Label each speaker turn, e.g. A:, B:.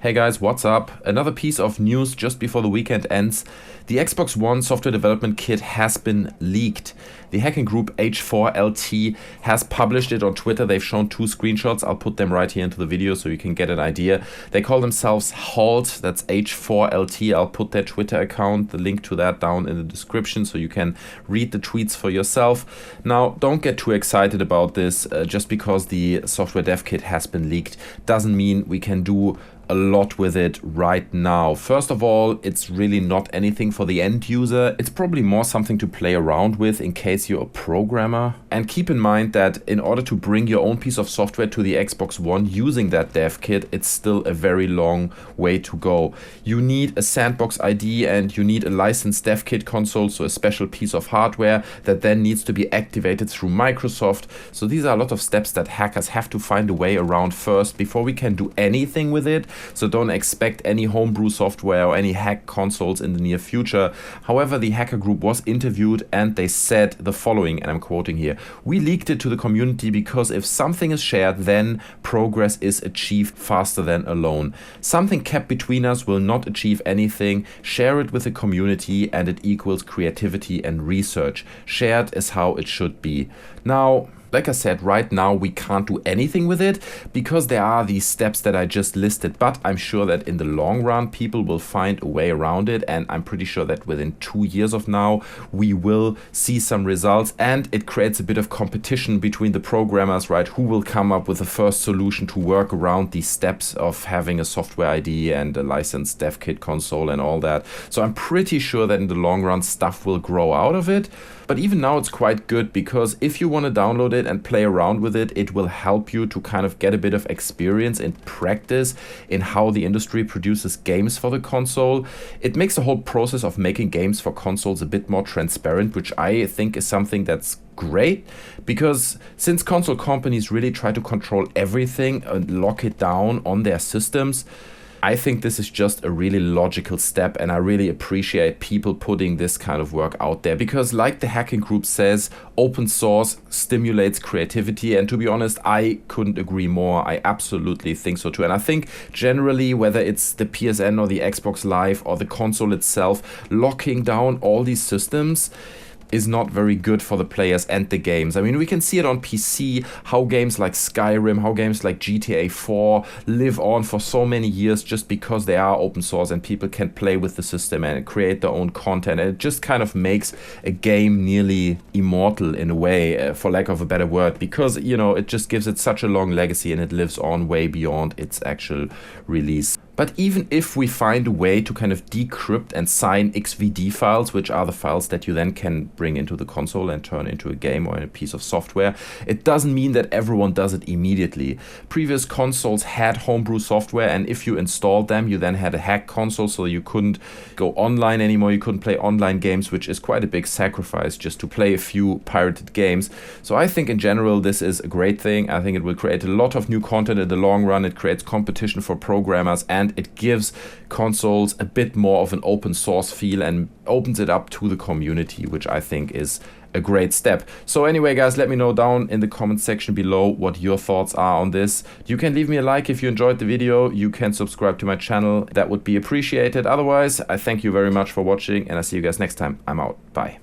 A: Hey guys, what's up? Another piece of news just before the weekend ends. The Xbox One software development kit has been leaked. The hacking group H4lt has published it on Twitter. They've shown 2 screenshots. I'll put them right here into the video so you can get an idea. They call themselves H4lt, that's H4lt. I'll put their Twitter account, the link to that down in the description so you can read the tweets for yourself. Now, don't get too excited about this. Just because the software dev kit has been leaked doesn't mean we can do a lot with it right now. First of all, it's really not anything for the end user. It's probably more something to play around with in case you're a programmer. And keep in mind that in order to bring your own piece of software to the Xbox One using that dev kit, it's still a very long way to go. You need a sandbox ID and you need a licensed dev kit console, so a special piece of hardware that then needs to be activated through Microsoft. So these are a lot of steps that hackers have to find a way around first before we can do anything with it. So don't expect any homebrew software or any hack consoles in the near future. However, the hacker group was interviewed and they said the following, and I'm quoting here: "We leaked it to the community because if something is shared, then progress is achieved faster than alone. Something kept between us will not achieve anything. Share it with the community and it equals creativity and research. Shared is how it should be." Now, like I said, right now we can't do anything with it because there are these steps that I just listed, but I'm sure that in the long run people will find a way around it, and I'm pretty sure that within 2 years of now we will see some results, and it creates a bit of competition between the programmers, right? Who will come up with the first solution to work around these steps of having a software ID and a licensed dev kit console and all that. So I'm pretty sure that in the long run stuff will grow out of it. But even now it's quite good because if you want to download it and play around with it, it will help you to kind of get a bit of experience and practice in how the industry produces games for the console. It makes the whole process of making games for consoles a bit more transparent, which I think is something that's great, because since console companies really try to control everything and lock it down on their systems, I think this is just a really logical step, and I really appreciate people putting this kind of work out there because, like the hacking group says, open source stimulates creativity, and to be honest, I couldn't agree more. I absolutely think so too. And I think generally, whether it's the PSN or the Xbox Live or the console itself, locking down all these systems is not very good for the players and the games. I mean, we can see it on PC, how games like Skyrim, how games like GTA 4 live on for so many years just because they are open source and people can play with the system and create their own content. And it just kind of makes a game nearly immortal in a way, for lack of a better word, because, you know, it just gives it such a long legacy and it lives on way beyond its actual release. But even if we find a way to kind of decrypt and sign XVD files, which are the files that you then can bring into the console and turn into a game or a piece of software, it doesn't mean that everyone does it immediately. Previous consoles had homebrew software, and if you installed them, you then had a hack console, so you couldn't go online anymore, you couldn't play online games, which is quite a big sacrifice just to play a few pirated games. So I think in general this is a great thing. I think it will create a lot of new content in the long run. It creates competition for programmers, and it gives consoles a bit more of an open source feel and opens it up to the community, which I think is a great step. So anyway, guys, let me know down in the comment section below what your thoughts are on this. You can leave me a like if you enjoyed the video. You can subscribe to my channel. That would be appreciated. Otherwise, I thank you very much for watching, and I see you guys next time. I'm out. Bye.